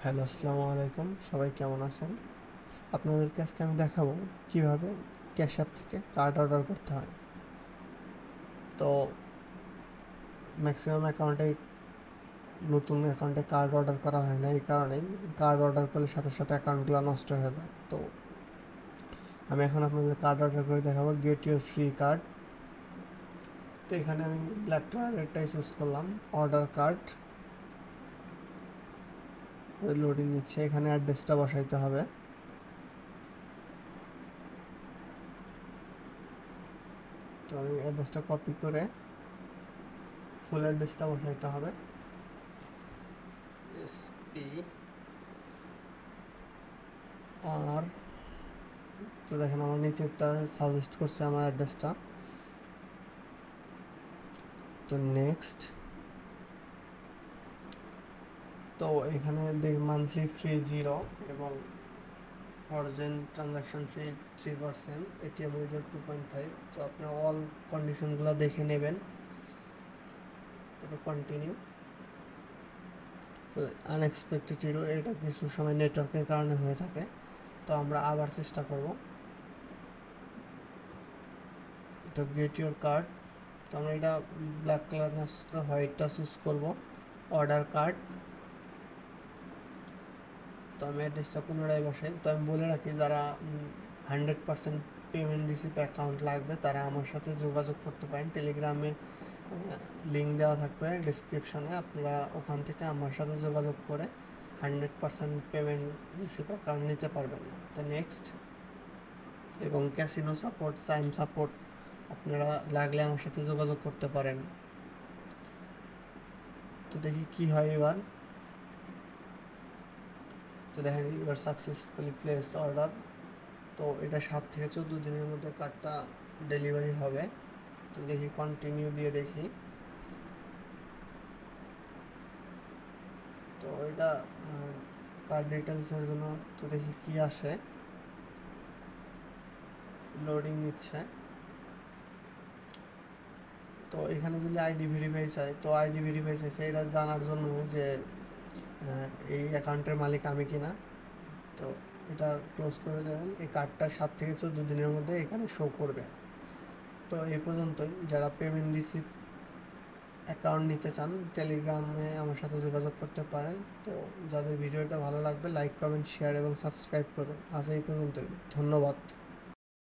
Hello, আসসালামু আলাইকুম। সবাই কেমন আছেন? আপনাদেরকে আজকে আমি দেখাবো কিভাবে ক্যাশ অ্যাপ থেকে কার্ড অর্ডার করতে হয়। তো ম্যাক্সিমাম অ্যাকাউন্টে নতুন অ্যাকাউন্টে কার্ড অর্ডার করা হয় না, এই কারণেই কার্ড অর্ডার করলে সাথে সাথে অ্যাকাউন্টগুলো নষ্ট হয়ে যায়। তো আমি এখন আপনাদের কার্ড অর্ডার করে দেখাবো, গেট ইউর ফ্রি কার্ড। তো এখানে আমি ব্ল্যাক কালারেরটাই চুজ করলাম, অর্ডার কার্ড। লোডিং নিচ্ছে, এখানে অ্যাড্রেসটা বসাইতে হবে। তো আমি অ্যাড্রেসটা কপি করে ফুল অ্যাড্রেসটা বসাইতে হবে। SP আর তো দেখেন আমার নিচেরটা সাজেস্ট করছে আমার অ্যাড্রেসটা। তো নেক্সট, তো এখানে দেখ মান্থলি ফ্রি 0 এবং অরিজিন ট্রানজাকশন ফি 3%, এটিএম উইথড্র 2.5। তো আপনার অল কন্ডিশনগুলো দেখে নেবেন। তারপর কন্টিনিউ। তো আনএক্সপেক্টেড ইরো, এটা কিছু সময় নেটওয়ার্কের কারণে হয়ে থাকে, তো আমরা আবার চেষ্টা করব। তো গেট ইউর কার্ড, তো আমরা এটা ব্ল্যাক কালার না চুজ করে হোয়াইটটা চুজ করবো। অর্ডার কার্ড, তো আমি অ্যাড্রেসটা পুনরায় বসাই। তো আমি বলে রাখি, যারা 100% পেমেন্ট রিসিভ অ্যাকাউন্ট লাগবে তারা আমার সাথে যোগাযোগ করতে পারেন। টেলিগ্রামে লিঙ্ক দেওয়া থাকবে ডিসক্রিপশনে, আপনারা ওখান থেকে আমার সাথে যোগাযোগ করে 100% পেমেন্ট রিসিভ অ্যাকাউন্ট নিতে পারবেন। তো নেক্সট, এবং ক্যাসিনো সাপোর্ট, সাইম সাপোর্ট আপনারা লাগলে আমার সাথে যোগাযোগ করতে পারেন। তো দেখি কি হয় এবার। তো দেখেন ইউর সাকসেসফুলি প্লেস অর্ডার। তো এটা 7 থেকে 14 দিনের মধ্যে কার্ডটা ডেলিভারি হবে। তো দেখি কন্টিনিউ দিয়ে দেখি। তো এটা কার্ড ডিটেলসের জন্য, তো দেখি কি আসে। লোডিং নিচ্ছে। তো এখানে যদি আইডি ভেরিফাই চাই, তো আইডি ভেরিফাই চাইছে এটা জানার জন্য যে এই অ্যাকাউন্টের মালিক আমি কিনা। তো এটা ক্লোজ করে দেবেন। এই কার্ডটা 7 থেকে 14 দিনের মধ্যে এখানে শো করবে। তো এই পর্যন্তই। যারা পেমেন্ট রিসিভ অ্যাকাউন্ট নিতে চান টেলিগ্রামে আমার সাথে যোগাযোগ করতে পারেন। তো যাদের ভিডিওটা ভালো লাগবে লাইক কমেন্ট শেয়ার এবং সাবস্ক্রাইব করবেন। আজ এই পর্যন্তই, ধন্যবাদ।